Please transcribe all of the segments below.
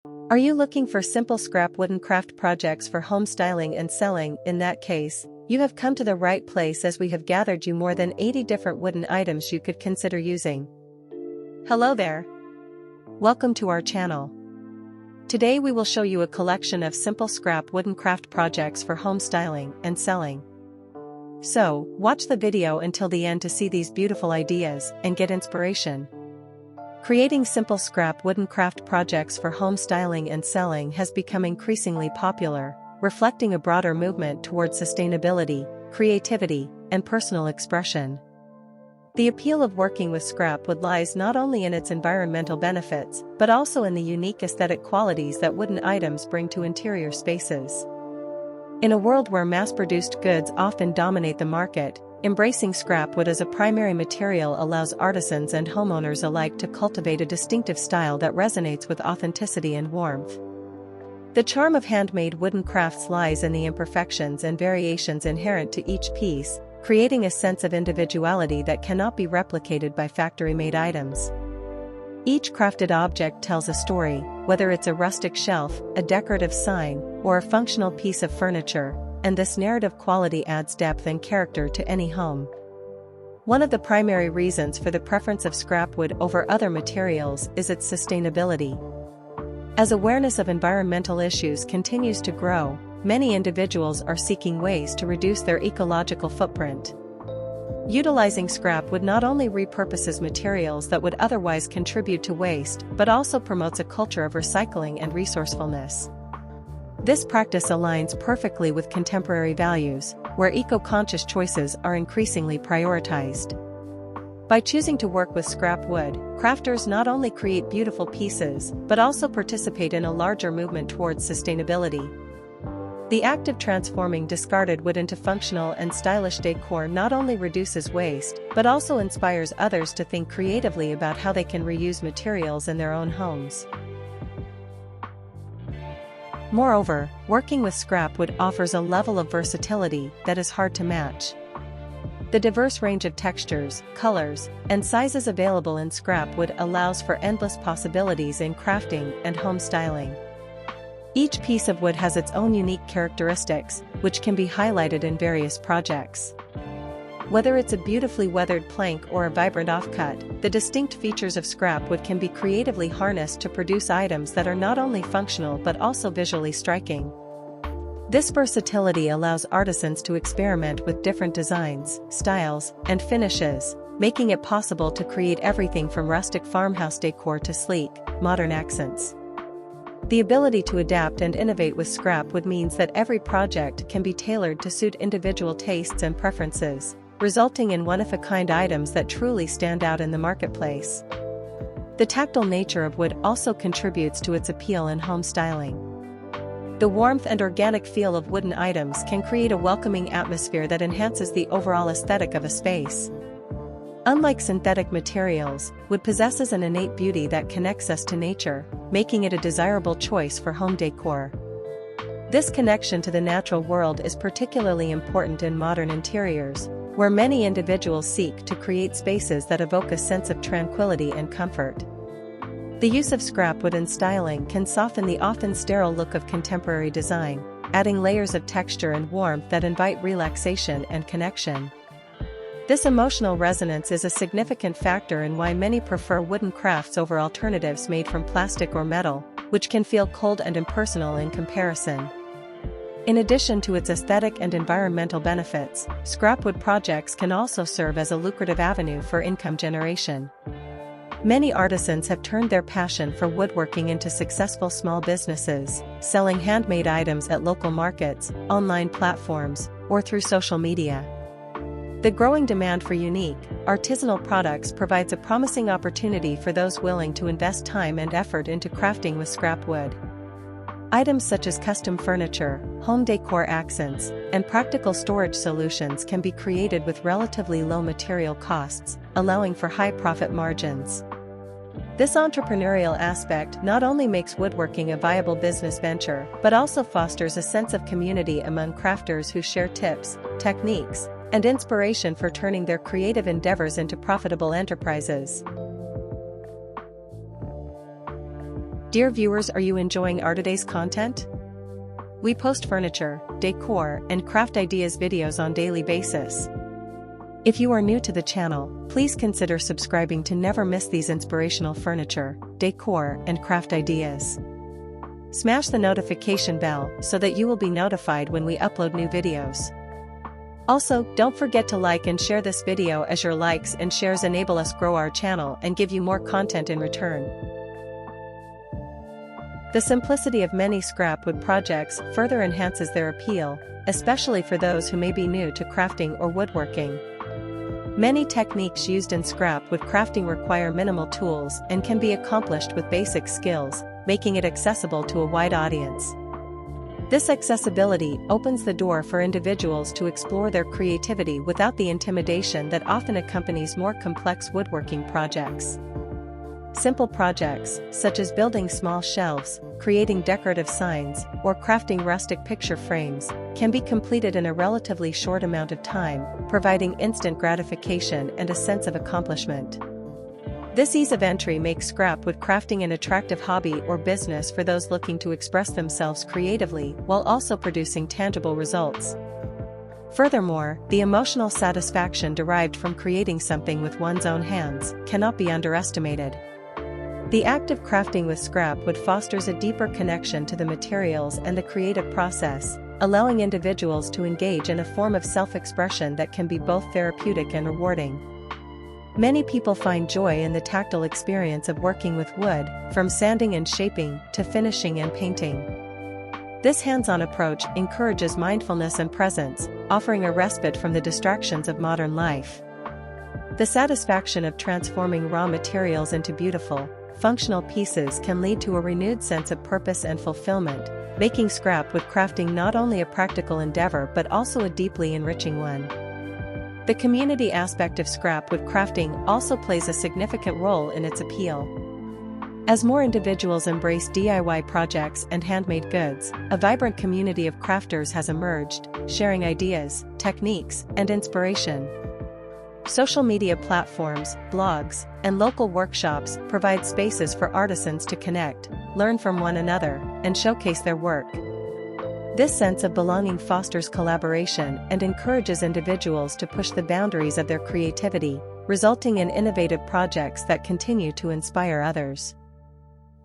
Are you looking for simple scrap wooden craft projects for home styling and selling? In that case, you have come to the right place, as we have gathered you more than 80 different wooden items you could consider using. Hello there. Welcome to our channel. Today we will show you a collection of simple scrap wooden craft projects for home styling and selling. So, watch the video until the end to see these beautiful ideas and get inspiration. Creating simple scrap wooden craft projects for home styling and selling has become increasingly popular, reflecting a broader movement towards sustainability, creativity, and personal expression. The appeal of working with scrap wood lies not only in its environmental benefits, but also in the unique aesthetic qualities that wooden items bring to interior spaces. In a world where mass-produced goods often dominate the market, embracing scrap wood as a primary material allows artisans and homeowners alike to cultivate a distinctive style that resonates with authenticity and warmth. The charm of handmade wooden crafts lies in the imperfections and variations inherent to each piece, creating a sense of individuality that cannot be replicated by factory-made items. Each crafted object tells a story, whether it's a rustic shelf, a decorative sign, or a functional piece of furniture, and this narrative quality adds depth and character to any home. One of the primary reasons for the preference of scrap wood over other materials is its sustainability. As awareness of environmental issues continues to grow, many individuals are seeking ways to reduce their ecological footprint. Utilizing scrap wood not only repurposes materials that would otherwise contribute to waste, but also promotes a culture of recycling and resourcefulness. This practice aligns perfectly with contemporary values, where eco-conscious choices are increasingly prioritized. By choosing to work with scrap wood, crafters not only create beautiful pieces, but also participate in a larger movement towards sustainability. The act of transforming discarded wood into functional and stylish decor not only reduces waste, but also inspires others to think creatively about how they can reuse materials in their own homes. Moreover, working with scrap wood offers a level of versatility that is hard to match. The diverse range of textures, colors, and sizes available in scrap wood allows for endless possibilities in crafting and home styling. Each piece of wood has its own unique characteristics, which can be highlighted in various projects. Whether it's a beautifully weathered plank or a vibrant offcut, the distinct features of scrap wood can be creatively harnessed to produce items that are not only functional but also visually striking. This versatility allows artisans to experiment with different designs, styles, and finishes, making it possible to create everything from rustic farmhouse decor to sleek, modern accents. The ability to adapt and innovate with scrap wood means that every project can be tailored to suit individual tastes and preferences, resulting in one-of-a-kind items that truly stand out in the marketplace. The tactile nature of wood also contributes to its appeal in home styling. The warmth and organic feel of wooden items can create a welcoming atmosphere that enhances the overall aesthetic of a space. Unlike synthetic materials, wood possesses an innate beauty that connects us to nature, making it a desirable choice for home decor. This connection to the natural world is particularly important in modern interiors, where many individuals seek to create spaces that evoke a sense of tranquility and comfort. The use of scrap wood in styling can soften the often sterile look of contemporary design, adding layers of texture and warmth that invite relaxation and connection. This emotional resonance is a significant factor in why many prefer wooden crafts over alternatives made from plastic or metal, which can feel cold and impersonal in comparison. In addition to its aesthetic and environmental benefits, scrap wood projects can also serve as a lucrative avenue for income generation. Many artisans have turned their passion for woodworking into successful small businesses, selling handmade items at local markets, online platforms, or through social media. The growing demand for unique, artisanal products provides a promising opportunity for those willing to invest time and effort into crafting with scrap wood. Items such as custom furniture, home decor accents, and practical storage solutions can be created with relatively low material costs, allowing for high profit margins. This entrepreneurial aspect not only makes woodworking a viable business venture, but also fosters a sense of community among crafters who share tips, techniques, and inspiration for turning their creative endeavors into profitable enterprises. Dear viewers, are you enjoying our today's content? We post furniture, decor, and craft ideas videos on daily basis. If you are new to the channel, please consider subscribing to never miss these inspirational furniture, decor, and craft ideas. Smash the notification bell so that you will be notified when we upload new videos. Also, don't forget to like and share this video, as your likes and shares enable us grow our channel and give you more content in return. The simplicity of many scrap wood projects further enhances their appeal, especially for those who may be new to crafting or woodworking. Many techniques used in scrap wood crafting require minimal tools and can be accomplished with basic skills, making it accessible to a wide audience. This accessibility opens the door for individuals to explore their creativity without the intimidation that often accompanies more complex woodworking projects. Simple projects, such as building small shelves, creating decorative signs, or crafting rustic picture frames, can be completed in a relatively short amount of time, providing instant gratification and a sense of accomplishment. This ease of entry makes scrap wood crafting an attractive hobby or business for those looking to express themselves creatively while also producing tangible results. Furthermore, the emotional satisfaction derived from creating something with one's own hands cannot be underestimated. The act of crafting with scrap wood fosters a deeper connection to the materials and the creative process, allowing individuals to engage in a form of self-expression that can be both therapeutic and rewarding. Many people find joy in the tactile experience of working with wood, from sanding and shaping to finishing and painting. This hands-on approach encourages mindfulness and presence, offering a respite from the distractions of modern life. The satisfaction of transforming raw materials into beautiful, functional pieces can lead to a renewed sense of purpose and fulfillment, making scrap wood crafting not only a practical endeavor but also a deeply enriching one. The community aspect of scrap wood crafting also plays a significant role in its appeal. As more individuals embrace DIY projects and handmade goods, a vibrant community of crafters has emerged, sharing ideas, techniques, and inspiration. Social media platforms, blogs, and local workshops provide spaces for artisans to connect, learn from one another, and showcase their work. This sense of belonging fosters collaboration and encourages individuals to push the boundaries of their creativity, resulting in innovative projects that continue to inspire others.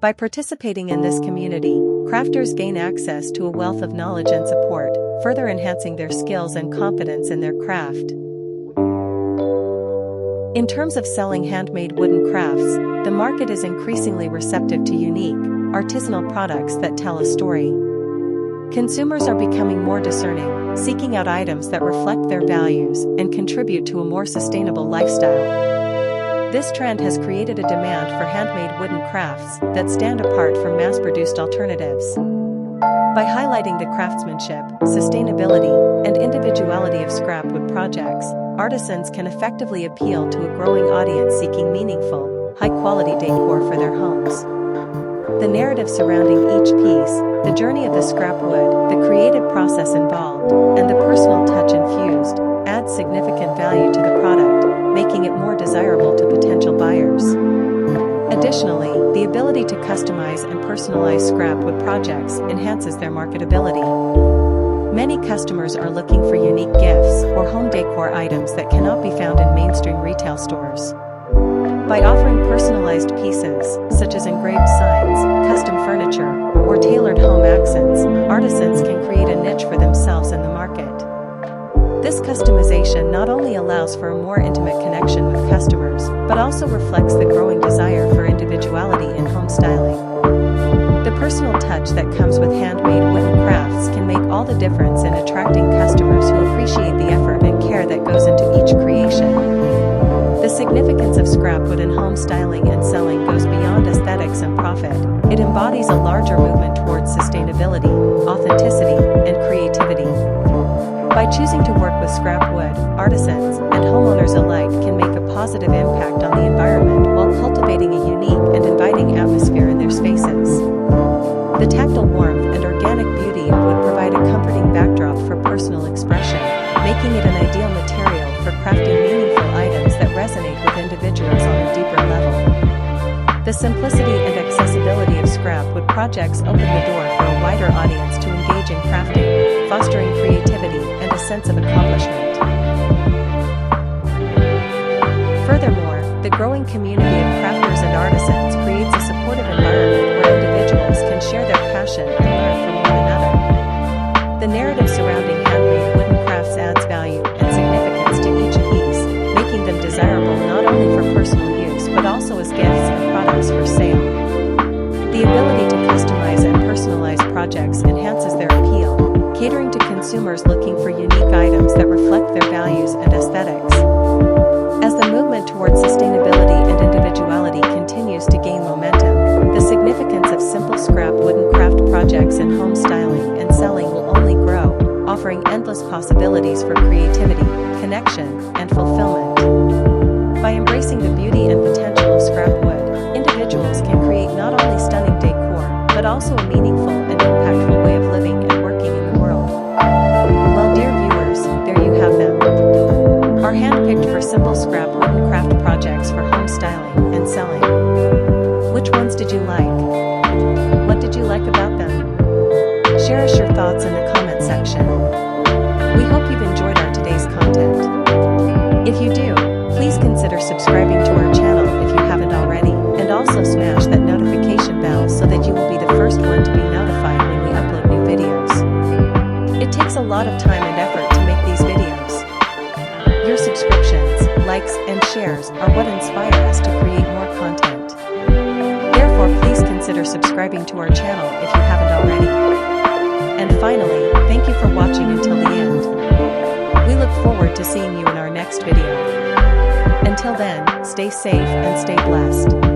By participating in this community, crafters gain access to a wealth of knowledge and support, further enhancing their skills and confidence in their craft. In terms of selling handmade wooden crafts, the market is increasingly receptive to unique, artisanal products that tell a story. Consumers are becoming more discerning, seeking out items that reflect their values and contribute to a more sustainable lifestyle. This trend has created a demand for handmade wooden crafts that stand apart from mass-produced alternatives. By highlighting the craftsmanship, sustainability, and individuality of scrap wood projects, artisans can effectively appeal to a growing audience seeking meaningful, high-quality decor for their homes. The narrative surrounding each piece, the journey of the scrap wood, the creative process involved, and the personal touch infused, adds significant value to the product, making it more desirable to potential buyers. Additionally, the ability to customize and personalize scrap wood projects enhances their marketability. Many customers are looking for unique gifts or home decor items that cannot be found in mainstream retail stores. By offering personalized pieces, such as engraved signs, custom furniture, or tailored home accents, artisans can create a niche for themselves in the market. This customization not only allows for a more intimate connection with customers, but also reflects the growing desire for individuality in home styling. The personal touch that comes with handmade wooden crafts can make all the difference in attracting customers who appreciate the effort and care that goes into each creation. The significance of scrap wood in home styling and selling goes beyond aesthetics and profit. It embodies a larger movement towards sustainability, authenticity, and creativity. By choosing to work with scrap wood, artisans and homeowners alike can make a positive impact on the environment while cultivating a unique and inviting atmosphere in their spaces. The tactile warmth and organic beauty of wood provide a comforting backdrop for personal expression, making it an ideal material for crafting meaningful items that resonate with individuals on a deeper level. The simplicity and accessibility of scrap wood projects open the door for a wider audience to engage in crafting, fostering creativity and a sense of accomplishment. Furthermore, the growing community of crafters and artisans creates a supportive environment where individuals can share their passion and learn from one another. The narrative surrounding handmade wooden crafts adds value and significance to each piece, making them desirable not only for personal use but also as gifts and products for sale. The ability to customize and personalize projects enhances their appeal, catering to consumers looking for unique items that reflect their values and aesthetics. As the movement towards sustainability and individuality continues to gain momentum, the significance of simple scrap wooden craft projects in home styling and selling will only grow, offering endless possibilities for creativity, connection, and fulfillment. By embracing the beauty and potential of scrap wood, individuals can create not only stunning decor, but also a meaningful and impactful way of living and working in the world. Well, dear viewers, there you have them. Our handpicked for simple scrap wooden craft projects for home styling and selling. Which ones did you like? What did you like about them? Share us your thoughts in the comment section. We hope you've enjoyed our today's content. If you do, please consider subscribing to our channel if you haven't already, and also smash that notification bell so that you will be the first one to be notified when we upload new videos. It takes a lot of time and effort to make these videos. Your subscriptions, likes, and shares are what inspire us to create more content. Therefore, please consider subscribing to our channel if you haven't already. And finally, thank you for watching until the end. We look forward to seeing you in our next video. Until then, stay safe and stay blessed.